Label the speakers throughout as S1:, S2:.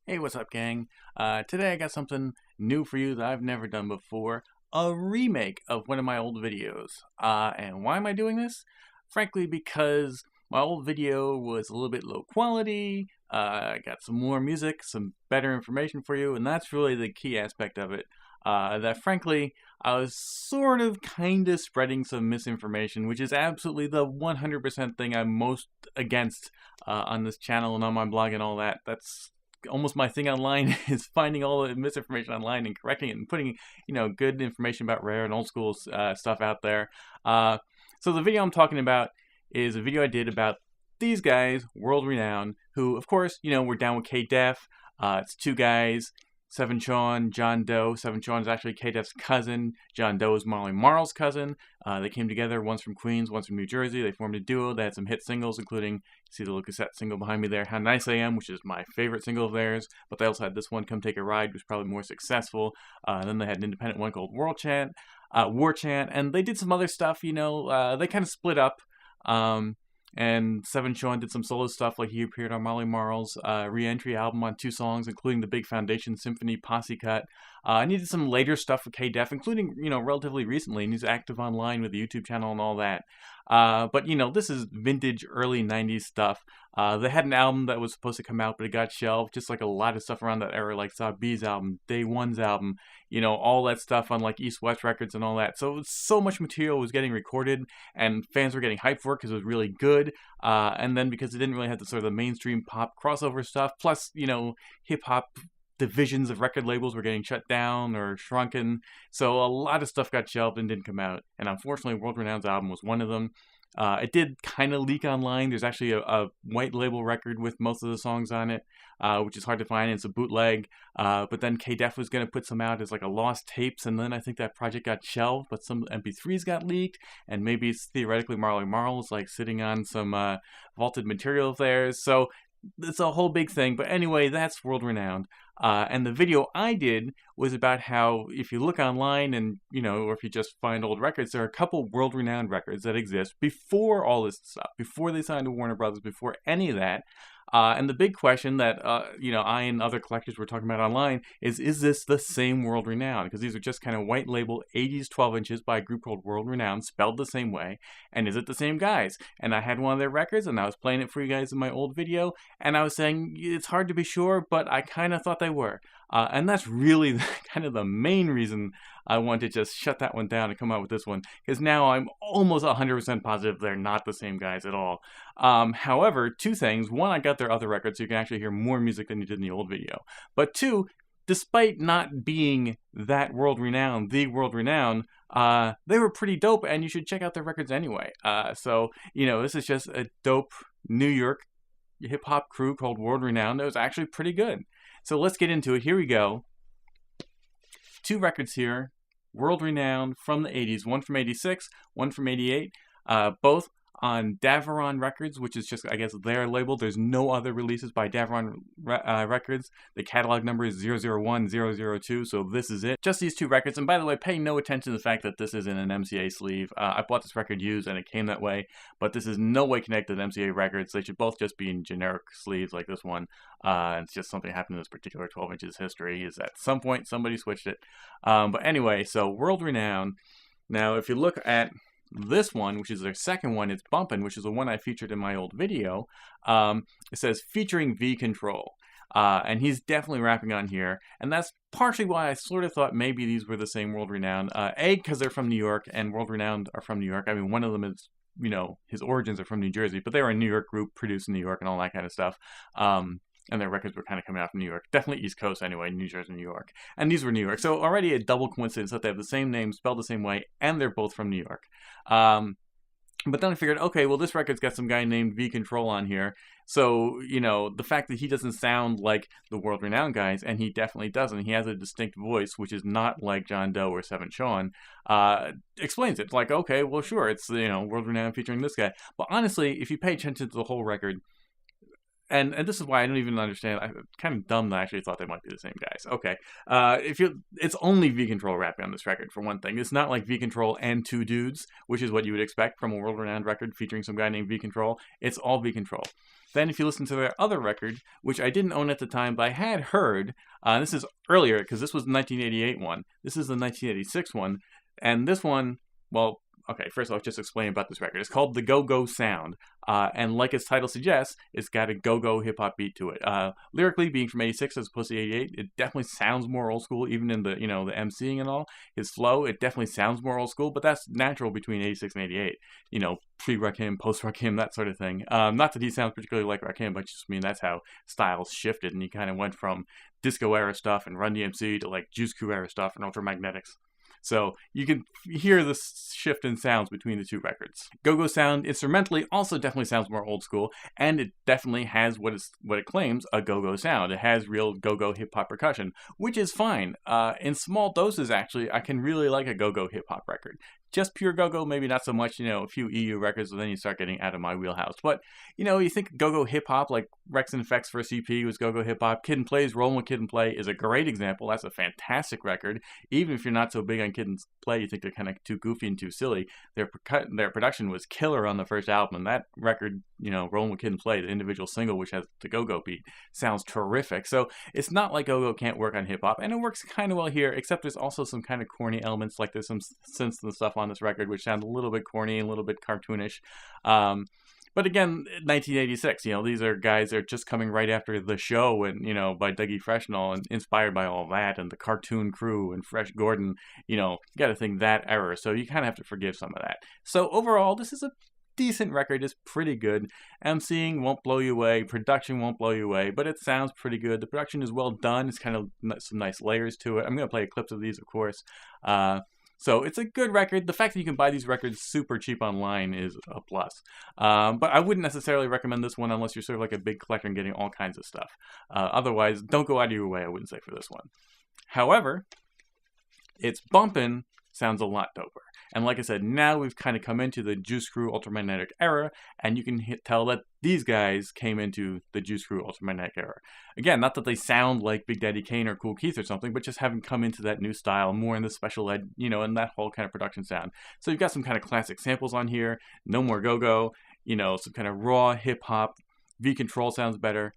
S1: Hey, what's up, gang? Today I got something new for you that I've never done before. A remake of one of my old videos. And why am I doing this? Frankly, because my old video was a little bit low quality. I got some more music, some better information for you, and that's really the key aspect of it. That frankly, I was sort of kind of spreading some misinformation, which is absolutely the 100% thing I'm most against on this channel and on my blog and all that. That's almost my thing online is finding all the misinformation online and correcting it and putting, good information about rare and old school stuff out there. So the video I'm talking about is a video I did about these guys, World Renown, who, of course, we're down with K-Def. It's two guys, Seven Sean, John Doe. Seven Sean is actually K-Def's cousin. John Doe is Marley Marl's cousin. They came together, one's from Queens, one's from New Jersey. They formed a duo. They had some hit singles, including, see the little cassette single behind me there, How Nice I Am, which is my favorite single of theirs. But they also had this one, Come Take a Ride, which was probably more successful. Then they had an independent one called War Chant, and they did some other stuff, they kind of split up. And Seven Sean did some solo stuff, like he appeared on Marley Marl's re-entry album on 2 songs, including the Big Foundation Symphony Posse Cut. And he did some later stuff for K-Def, including, relatively recently, and he's active online with the YouTube channel and all that. But, this is vintage early 90s stuff. They had an album that was supposed to come out, but it got shelved, just like a lot of stuff around that era, like Saw B's album, Day One's album, all that stuff on like East West Records and all that. So much material was getting recorded, and fans were getting hyped for it because it was really good. And then because it didn't really have the sort of the mainstream pop crossover stuff, plus, hip-hop divisions of record labels were getting shut down or shrunken. So a lot of stuff got shelved and didn't come out. And unfortunately, World Renown's album was one of them. It did kind of leak online. There's actually a white label record with most of the songs on it, which is hard to find. It's a bootleg. But then K-Def was going to put some out as like a lost tapes, and then I think that project got shelved, but some MP3s got leaked, and maybe it's theoretically Marley Marl's like sitting on some vaulted material of theirs. So it's a whole big thing. But anyway, that's World Renowned. And the video I did was about how if you look online and, or if you just find old records, there are a couple world-renowned records that exist before all this stuff, before they signed to Warner Brothers, before any of that. And the big question that, I and other collectors were talking about online is this the same World Renown? Because these are just kind of white label 80s 12 inches by a group called World Renown, spelled the same way. And is it the same guys? And I had one of their records, and I was playing it for you guys in my old video, and I was saying it's hard to be sure, but I kind of thought they were. And that's really kind of the main reason I wanted to just shut that one down and come out with this one, because now I'm almost 100% positive they're not the same guys at all. However, 2 things. 1, I got their other records, so you can actually hear more music than you did in the old video. But 2, despite not being that World Renown, the World Renown, they were pretty dope, and you should check out their records anyway. So, this is just a dope New York hip-hop crew called World Renown that was actually pretty good. So let's get into it. Here we go. 2 records here. World Renown from the 80s. One from 86, one from 88. Both on Daveron Records, which is just, I guess, their label. There's no other releases by Daveron Records. The catalog number is 001002, so this is it. Just these 2 records. And by the way, pay no attention to the fact that this is in an MCA sleeve. I bought this record used, and it came that way, but this is no way connected to MCA Records. They should both just be in generic sleeves like this one. It's just something happened in this particular 12 inches history, is at some point somebody switched it. But anyway, so World Renown. Now, if you look at this one, which is their second one, it's Bumpin', which is the one I featured in my old video. It says featuring V Control. And he's definitely rapping on here. And that's partially why I sort of thought maybe these were the same World Renown. A, because they're from New York, and World Renowned are from New York. I mean, one of them is, his origins are from New Jersey, but they were a New York group, produced in New York and all that kind of stuff. And their records were kind of coming out from New York. Definitely East Coast anyway, New Jersey, New York. And these were New York. So already a double coincidence that they have the same name, spelled the same way, and they're both from New York. But then I figured, okay, well, this record's got some guy named V Control on here. So, the fact that he doesn't sound like the World Renowned guys, and he definitely doesn't, he has a distinct voice, which is not like John Doe or Seven Sean, explains it. Like, okay, well, sure, it's, World Renowned featuring this guy. But honestly, if you pay attention to the whole record, and this is why I don't even understand. I'm kind of dumb that I actually thought they might be the same guys. Okay, it's only V Control rapping on this record for one thing. It's not like V Control and two dudes, which is what you would expect from a World Renowned record featuring some guy named V Control. It's all V Control. Then if you listen to their other record, which I didn't own at the time, but I had heard, this is earlier because this was the 1988 one. This is the 1986 one, and this one, well. Okay, first I'll just explain about this record. It's called The Go-Go Sound, and like its title suggests, it's got a go-go hip-hop beat to it. Lyrically, being from 86 as opposed to 88, it definitely sounds more old school, even in the, the MCing and all. His flow, it definitely sounds more old school, but that's natural between 86 and 88. Pre-Rakim, post-Rakim, that sort of thing. Not that he sounds particularly like Rakim, but just that's how styles shifted, and he kind of went from disco-era stuff and Run DMC to like Juice Crew-era stuff and Ultramagnetics. So you can hear the shift in sounds between the two records. Go-Go Sound instrumentally also definitely sounds more old school, and it definitely has what it claims, a go-go sound. It has real go-go hip-hop percussion, which is fine. In small doses, actually, I can really like a go-go hip-hop record. Just pure go-go, maybe not so much, a few EU records, and then you start getting out of my wheelhouse. But, you think go-go hip-hop, like Rex and Effect's first EP was go-go hip-hop. Kid and Play's Rollin' with Kid and Play is a great example. That's a fantastic record. Even if you're not so big on Kid and Play, you think they're kind of too goofy and too silly. Their production was killer on the first album, and that record, Rollin' with Kid and Play, the individual single, which has the go-go beat, sounds terrific. So it's not like go-go can't work on hip-hop, and it works kind of well here, except there's also some kind of corny elements, like there's some synths and stuff on this record which sound a little bit corny and a little bit cartoonish. But again, 1986, these are guys that are just coming right after The Show and, by Dougie Fresh and all, and inspired by all that, and the Cartoon Crew and Fresh Gordon, you got to think that era, so you kind of have to forgive some of that. So overall, this is a decent record. It's pretty good. MCing won't blow you away, production won't blow you away, but it sounds pretty good. The production is well done. It's kind of some nice layers to it. I'm going to play clips of these, of course. So it's a good record. The fact that you can buy these records super cheap online is a plus. But I wouldn't necessarily recommend this one unless you're sort of like a big collector and getting all kinds of stuff. Otherwise, don't go out of your way, I wouldn't say, for this one. However, it's bumpin' sounds a lot doper. And like I said, now we've kind of come into the Juice Crew Ultramagnetic era, and you can tell that these guys came into the Juice Crew Ultramagnetic era. Again, not that they sound like Big Daddy Kane or Kool Keith or something, but just having come into that new style, more in the special ed, and that whole kind of production sound. So you've got some kind of classic samples on here, no more go-go, some kind of raw hip-hop, V-Control sounds better.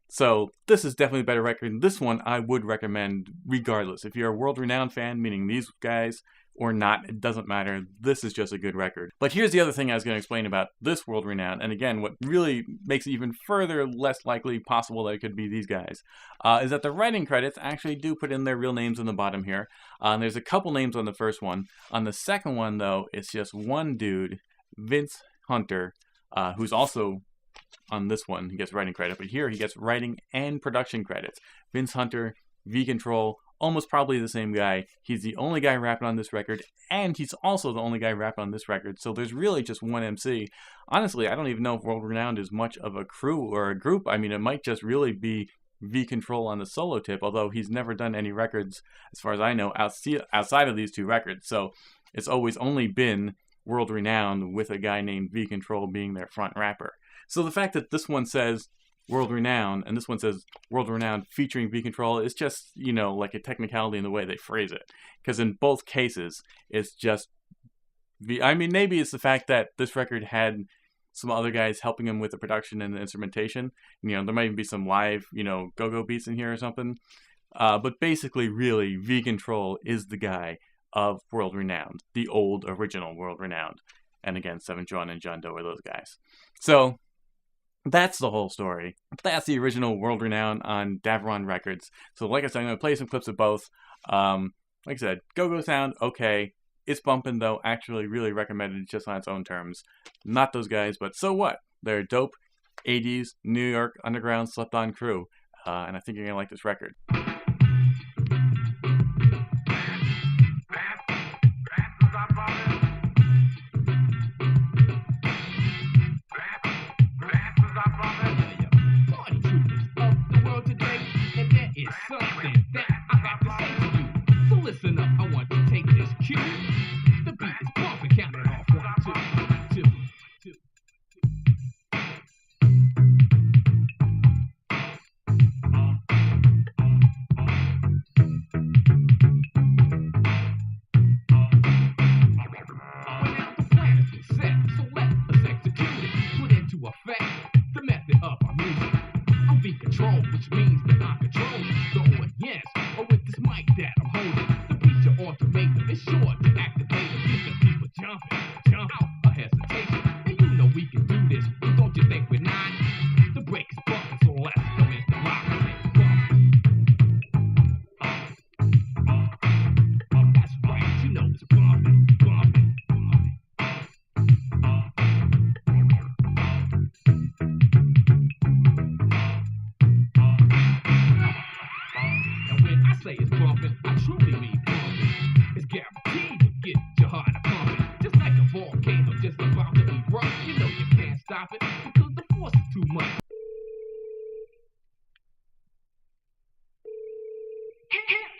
S1: So this is definitely a better record. This one I would recommend regardless. If you're a World Renown fan, meaning these guys, or not, it doesn't matter. This is just a good record. But here's the other thing I was going to explain about this World Renown, and again, what really makes it even further less likely possible that it could be these guys, is that the writing credits actually do put in their real names in the bottom here. There's a couple names on the first one. On the second one, though, it's just one dude, Vince Hunter, who's also on this one. He gets writing credit, but here he gets writing and production credits. Vince Hunter, V-Control, almost probably the same guy. He's the only guy rapping on this record, and he's also the only guy rapping on this record, so there's really just one MC. Honestly, I don't even know if World Renowned is much of a crew or a group. I mean, it might just really be V-Control on the solo tip, although he's never done any records, as far as I know, outside of these two records, so it's always only been World Renowned with a guy named V-Control being their front rapper. So the fact that this one says World Renown, and this one says World Renown featuring V-Control, is just, like a technicality in the way they phrase it. Because in both cases, it's just maybe it's the fact that this record had some other guys helping him with the production and the instrumentation. There might even be some live, go-go beats in here or something. But basically, really, V-Control is the guy of World Renowned, the old original World Renowned. And again, Seven John and John Doe are those guys. So that's the whole story. That's the original World Renown on Davron Records. So like I said, I'm going to play some clips of both. Like I said, Go-Go Sound, okay. It's bumping, though. Actually, really recommended just on its own terms. Not those guys, but so what? They're a dope 80s New York underground slept-on crew. And I think you're going to like this record.
S2: Something that I have to say to you. So listen up, I want to take this cue. The beat is bumping, count it off. 1, 2, 2, 2. say it's bumping, I truly mean bumping. It's guaranteed to get your heart a pumping. Just like a volcano just about to erupt. You know you can't stop it because the force is too much.
S3: Hip hip